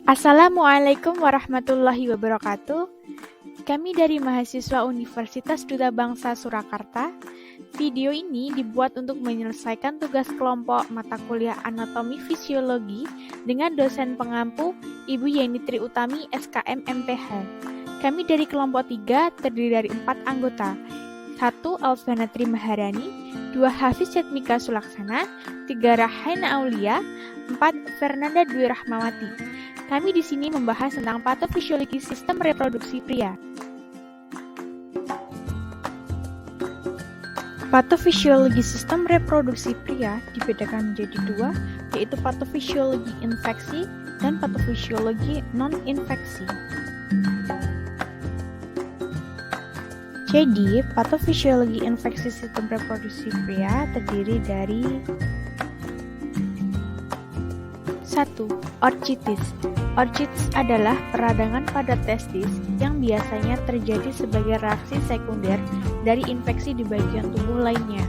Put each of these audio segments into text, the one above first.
Assalamualaikum warahmatullahi wabarakatuh. Kami dari mahasiswa Universitas Duta Bangsa Surakarta. Video ini dibuat untuk menyelesaikan tugas kelompok mata kuliah Anatomi Fisiologi dengan dosen pengampu Ibu Yeni Tri Utami SKM MPH. Kami dari kelompok 3 terdiri dari 4 anggota. 1. Alfiana Tri Maharani, 2. Hafiz Yatmika Sulaksana, 3. Rahaina Aulia, 4. Fernanda Dwi Rahmawati. Kami di sini membahas tentang patofisiologi sistem reproduksi pria. Patofisiologi sistem reproduksi pria dibedakan menjadi dua, yaitu patofisiologi infeksi dan patofisiologi non-infeksi. Jadi, patofisiologi infeksi sistem reproduksi pria terdiri dari 1. Orchitis. Orchitis adalah peradangan pada testis yang biasanya terjadi sebagai reaksi sekunder dari infeksi di bagian tubuh lainnya.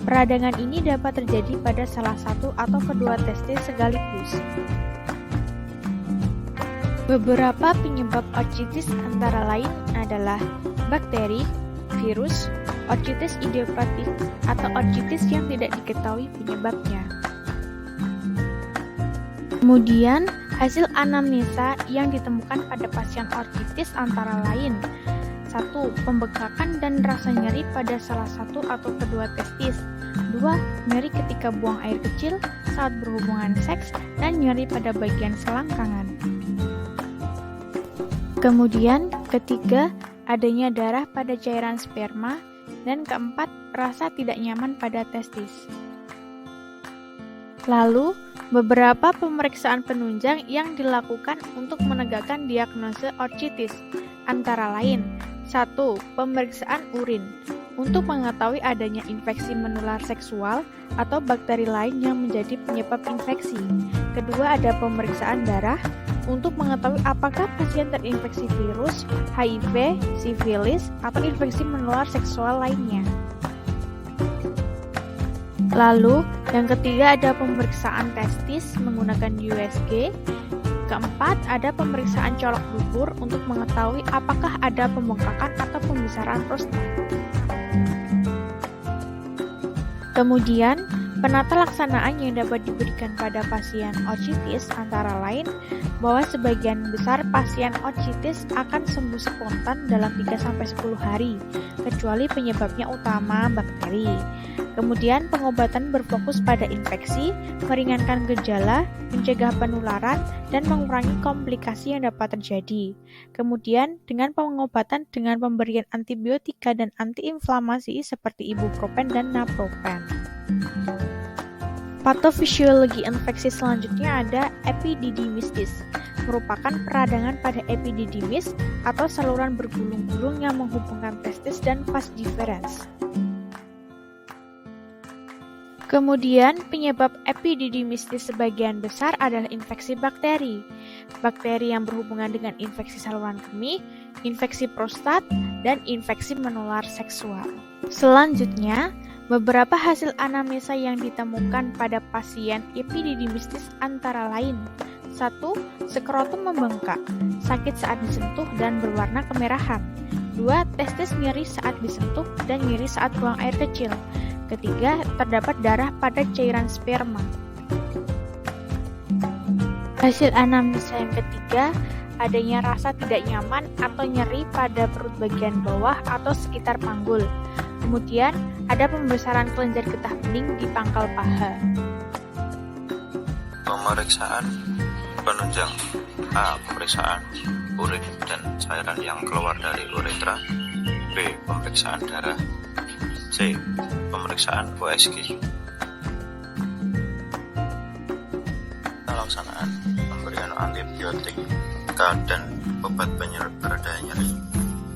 Peradangan ini dapat terjadi pada salah satu atau kedua testis sekaligus. Beberapa penyebab orchitis antara lain adalah bakteri, virus, orchitis idiopatik, atau orchitis yang tidak diketahui penyebabnya. Kemudian, hasil anamnesa yang ditemukan pada pasien orchitis antara lain 1. Pembengkakan dan rasa nyeri pada salah satu atau kedua testis 2. Nyeri ketika buang air kecil saat berhubungan seks dan nyeri pada bagian selangkangan. Kemudian, ketiga, adanya darah pada cairan sperma, dan keempat, rasa tidak nyaman pada testis. Lalu, beberapa pemeriksaan penunjang yang dilakukan untuk menegakkan diagnosis orchitis, antara lain 1. Pemeriksaan urin, untuk mengetahui adanya infeksi menular seksual atau bakteri lain yang menjadi penyebab infeksi. Kedua, ada pemeriksaan darah, untuk mengetahui apakah pasien terinfeksi virus, HIV, sifilis, atau infeksi menular seksual lainnya. Lalu, yang ketiga ada pemeriksaan testis menggunakan USG. Keempat, ada pemeriksaan colok dubur untuk mengetahui apakah ada pembengkakan atau pembesaran prostat. Kemudian, penata laksanaan yang dapat diberikan pada pasien orchitis antara lain bahwa sebagian besar pasien orchitis akan sembuh spontan dalam 3-10 hari, kecuali penyebabnya utama bakteri. Kemudian pengobatan berfokus pada infeksi, meringankan gejala, mencegah penularan, dan mengurangi komplikasi yang dapat terjadi. Kemudian dengan pengobatan dengan pemberian antibiotika dan antiinflamasi seperti ibuprofen dan naprofen. Patofisiologi infeksi selanjutnya ada epididymitis, merupakan peradangan pada epididymis atau saluran bergulung-gulung yang menghubungkan testis dan vas deferens. Kemudian, penyebab epididymitis sebagian besar adalah infeksi bakteri. Bakteri yang berhubungan dengan infeksi saluran kemih, infeksi prostat, dan infeksi menular seksual. Selanjutnya, beberapa hasil anamnesa yang ditemukan pada pasien epididymitis antara lain 1. Skrotum membengkak, sakit saat disentuh dan berwarna kemerahan 2. Testis nyeri saat disentuh dan nyeri saat buang air kecil. Ketiga, terdapat darah pada cairan sperma. Hasil anamnesa yang ketiga, adanya rasa tidak nyaman atau nyeri pada perut bagian bawah atau sekitar panggul. Kemudian, ada pembesaran kelenjar getah bening di pangkal paha. Pemeriksaan penunjang A. Pemeriksaan urin dan cairan yang keluar dari uretra. B. Pemeriksaan darah. C. Pemeriksaan USG. Pelaksanaan pemberian antibiotik K dan obat pereda nyeri.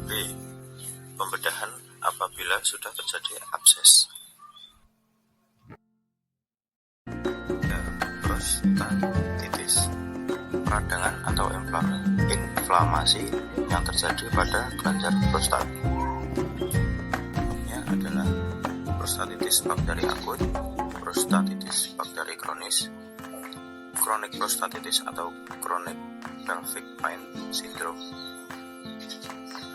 B. Pembedahan apabila sudah terjadi abses. Prostatitis, peradangan atau inflamasi yang terjadi pada kelenjar prostat. Adalah prostatitis bakteri akut, prostatitis bakteri kronis, chronic prostatitis atau chronic pelvic pain syndrome,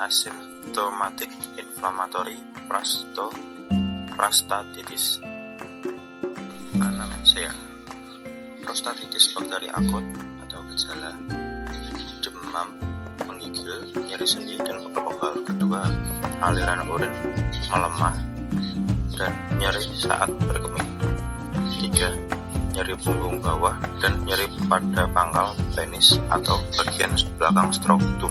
asymptomatic inflammatory prostatitis, anamnesia, prostatitis bakteri akut atau gejala demam, menggigil, nyeri sendi dan pegal-pegal. Kedua, aliran urin melemah dan nyeri saat berkemih. Tiga, nyeri punggung bawah dan nyeri pada pangkal penis atau bagian belakang struktum,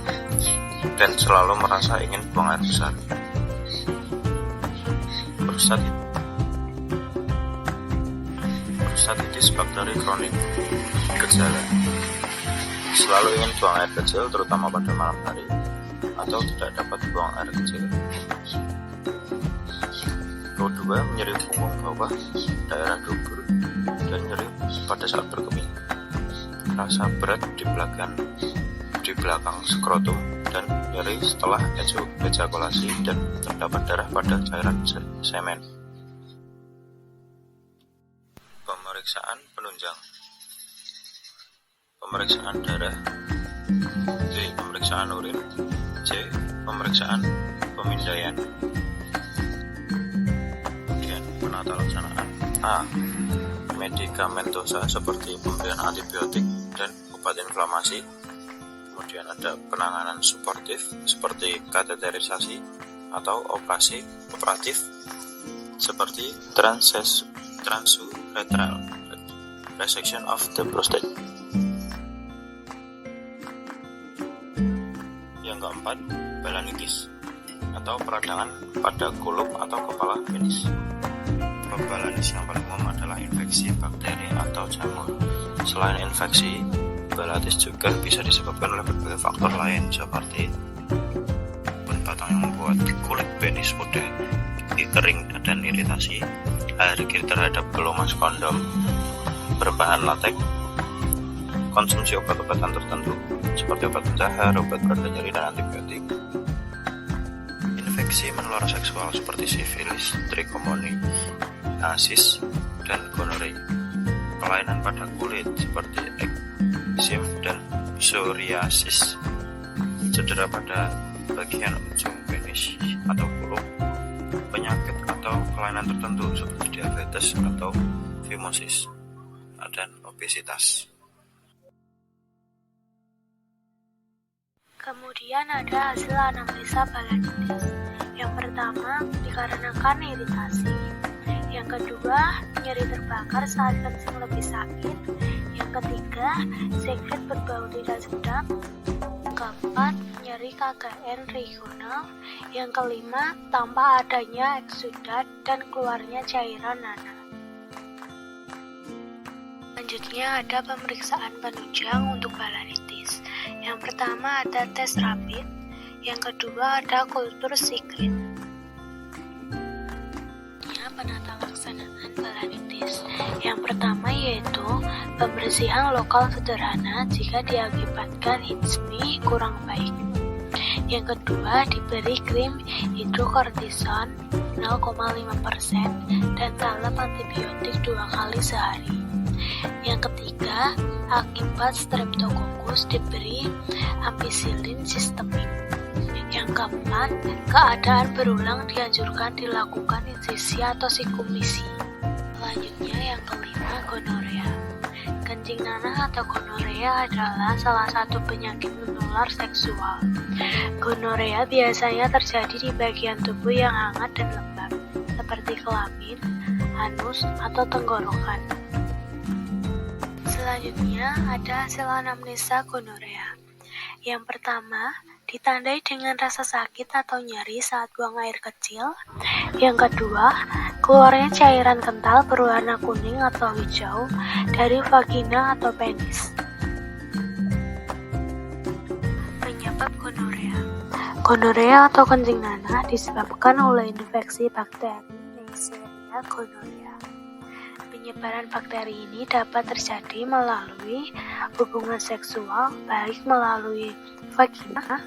dan selalu merasa ingin buang air besar. Prostatitis bakteri kronik. Gejala: selalu ingin buang air kecil, terutama pada malam hari, atau tidak dapat buang air kecil. Kedua, nyeri punggung bawah, daerah dubur, dan nyeri pada saat berkemih. Rasa berat di belakang skrotum, dan nyeri setelah ejakulasi, dan terdapat darah pada cairan semen. Pemeriksaan penunjang. Pemeriksaan darah. B. Pemeriksaan urin. C. Pemeriksaan pemindaian. Kemudian penata laksanaan. A. Medikamentosa seperti pemberian antibiotik dan obat inflamasi. Kemudian ada penanganan suportif seperti kateterisasi atau operasi operatif seperti transurethral resection of the prostate. Yang keempat, balanitis atau peradangan pada kulup atau kepala penis. Balanitis yang paling umum adalah infeksi bakteri atau jamur. Selain infeksi, balanitis juga bisa disebabkan oleh berbagai faktor lain seperti batang yang membuat kulit penis mudah kering dan iritasi, alergi terhadap pelumas kondom berbahan latex, konsumsi obat-obatan tertentu seperti obat pencahar, obat pereda nyeri, dan antibiotik. Infeksi menular seksual seperti sifilis, trichomoniasis, dan gonorrhea. Kelainan pada kulit seperti eksim dan psoriasis. Cedera pada bagian ujung penis atau kulup. Penyakit atau kelainan tertentu seperti diabetes atau fimosis, dan obesitas. Kemudian ada hasil anamnesa balanitis. Yang pertama, dikarenakan iritasi. Yang kedua, nyeri terbakar saat kencing lebih sakit. Yang ketiga, sekret berbau tidak sedap. Yang keempat, nyeri KGN regional. Yang kelima, tanpa adanya eksudat dan keluarnya cairan nanah. Selanjutnya ada pemeriksaan penunjang untuk balanitis. Yang pertama ada tes rapid, yang kedua ada kultur siklit. Penata laksanaan balanitis. Yang pertama yaitu pembersihan lokal sederhana jika diakibatkan HISMI kurang baik. Yang kedua, diberi krim hidrokortison 0,5% dan salep antibiotik 2 kali sehari. Yang ketiga, akibat streptokokus diberi ampicillin sistemik. Yang keempat, keadaan berulang dianjurkan dilakukan insisi atau sikumisi. Selanjutnya yang kelima, gonorea. Kencing nanah atau gonorea adalah salah satu penyakit menular seksual. Gonorea biasanya terjadi di bagian tubuh yang hangat dan lembab, seperti kelamin, anus, atau tenggorokan. Selanjutnya ada hasil anamnesa gonorea. Yang pertama, ditandai dengan rasa sakit atau nyeri saat buang air kecil. Yang kedua, keluarnya cairan kental berwarna kuning atau hijau dari vagina atau penis. Penyebab gonorea. Gonorea atau kencing nanah disebabkan oleh infeksi bakteri Neisseria gonorrhea. Penyebaran bakteri ini dapat terjadi melalui hubungan seksual, baik melalui vagina,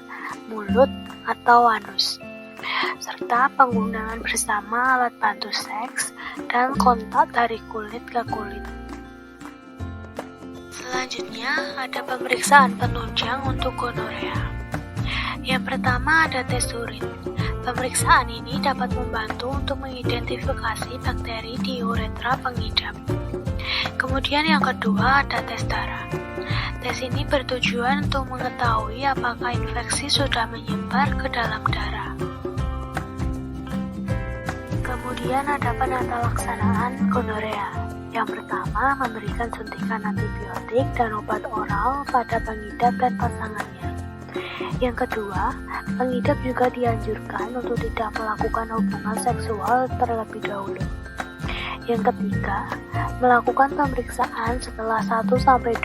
mulut, atau anus, serta penggunaan bersama alat bantu seks dan kontak dari kulit ke kulit. Selanjutnya ada pemeriksaan penunjang untuk gonorea. Yang pertama ada tes urin. Pemeriksaan ini dapat membantu untuk mengidentifikasi bakteri di uretra pengidap. Kemudian yang kedua ada tes darah. Tes ini bertujuan untuk mengetahui apakah infeksi sudah menyebar ke dalam darah. Kemudian ada penata laksanaan gonorea. Yang pertama, memberikan suntikan antibiotik dan obat oral pada pengidap dan pasangannya. Yang kedua, pengidap juga dianjurkan untuk tidak melakukan hubungan seksual terlebih dahulu. Yang ketiga, melakukan pemeriksaan setelah 1-2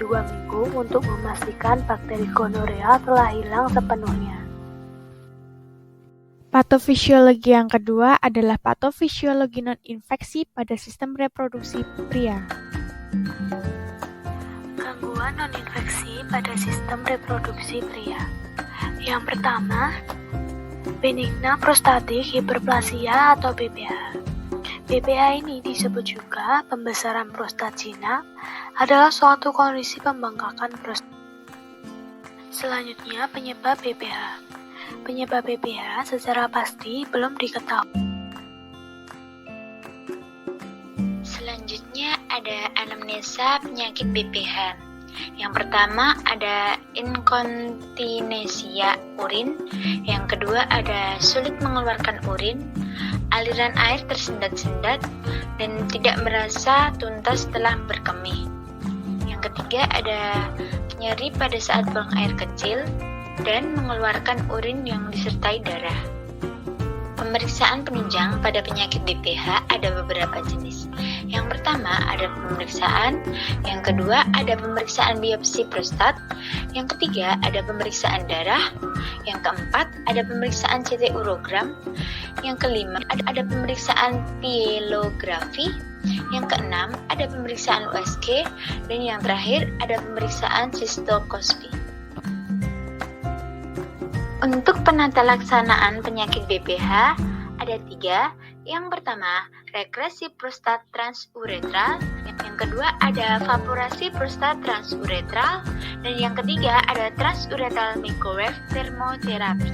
minggu untuk memastikan bakteri gonorea telah hilang sepenuhnya. Patofisiologi yang kedua adalah patofisiologi non-infeksi pada sistem reproduksi pria. Gangguan non-infeksi pada sistem reproduksi pria. Yang pertama, benigna prostatik hiperplasia atau BPH. BPH ini disebut juga pembesaran prostat jinak, adalah suatu kondisi pembengkakan prostat. Selanjutnya, penyebab BPH. Penyebab BPH secara pasti belum diketahui. Selanjutnya ada anamnesa penyakit BPH. Yang pertama ada inkontinesia urin, yang kedua ada sulit mengeluarkan urin, aliran air tersendat-sendat, dan tidak merasa tuntas setelah berkemih. Yang ketiga ada nyeri pada saat buang air kecil, dan mengeluarkan urin yang disertai darah. Pemeriksaan penunjang pada penyakit BPH ada beberapa jenis. Yang pertama ada pemeriksaan, yang kedua ada pemeriksaan biopsi prostat, yang ketiga ada pemeriksaan darah, yang keempat ada pemeriksaan CT urogram, yang kelima ada pemeriksaan pielografi, yang keenam ada pemeriksaan USG, dan yang terakhir ada pemeriksaan sistoskopy. Untuk penata laksanaan penyakit BPH ada 3. Yang pertama, regresi prostat transuretral. Yang kedua ada vaporasi prostat transuretral. Dan yang ketiga ada transuretral microwave thermotherapy.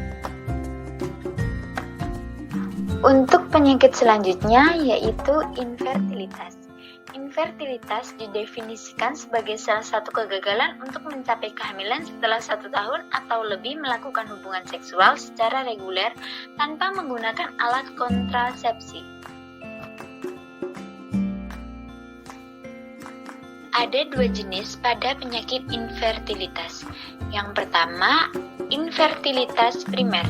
Untuk penyakit selanjutnya yaitu infertilitas. Infertilitas didefinisikan sebagai salah satu kegagalan untuk mencapai kehamilan setelah 1 tahun atau lebih melakukan hubungan seksual secara reguler tanpa menggunakan alat kontrasepsi. Ada 2 jenis pada penyakit infertilitas. Yang pertama, infertilitas primer.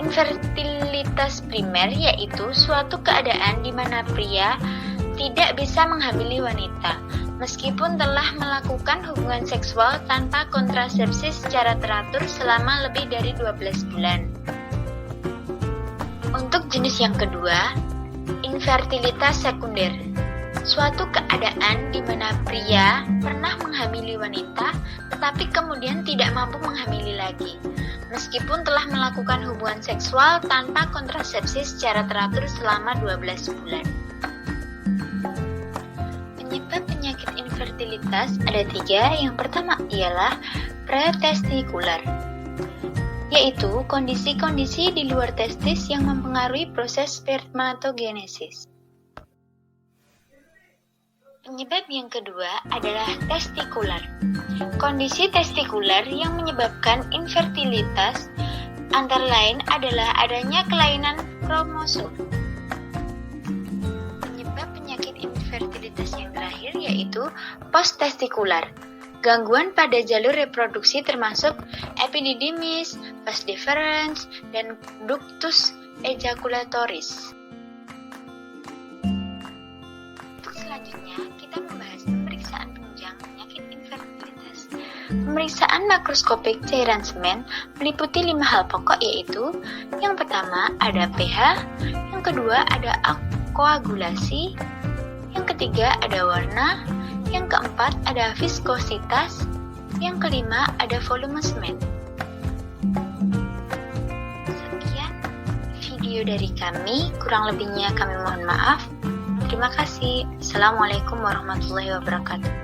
Infertilitas primer yaitu suatu keadaan di mana pria tidak bisa menghamili wanita, meskipun telah melakukan hubungan seksual tanpa kontrasepsi secara teratur selama lebih dari 12 bulan. Untuk jenis yang kedua, infertilitas sekunder. Suatu keadaan di mana pria pernah menghamili wanita, tetapi kemudian tidak mampu menghamili lagi, meskipun telah melakukan hubungan seksual tanpa kontrasepsi secara teratur selama 12 bulan. Penyebab penyakit infertilitas ada 3. Yang pertama ialah pretestikular, yaitu kondisi-kondisi di luar testis yang mempengaruhi proses spermatogenesis. Penyebab yang kedua adalah testikular. Kondisi testikular yang menyebabkan infertilitas antara lain adalah adanya kelainan kromosom. Fertilitas yang terakhir yaitu post-testikular. Gangguan pada jalur reproduksi termasuk epididymis, vas deferens, dan ductus ejaculatoris. Untuk selanjutnya, kita membahas pemeriksaan penunjang penyakit infertilitas. Pemeriksaan makroskopik cairan semen meliputi 5 hal pokok yaitu yang pertama ada pH, yang kedua ada koagulasi, yang ketiga ada warna, yang keempat ada viskositas, yang kelima ada volume semen. Sekian video dari kami, kurang lebihnya kami mohon maaf. Terima kasih. Assalamualaikum warahmatullahi wabarakatuh.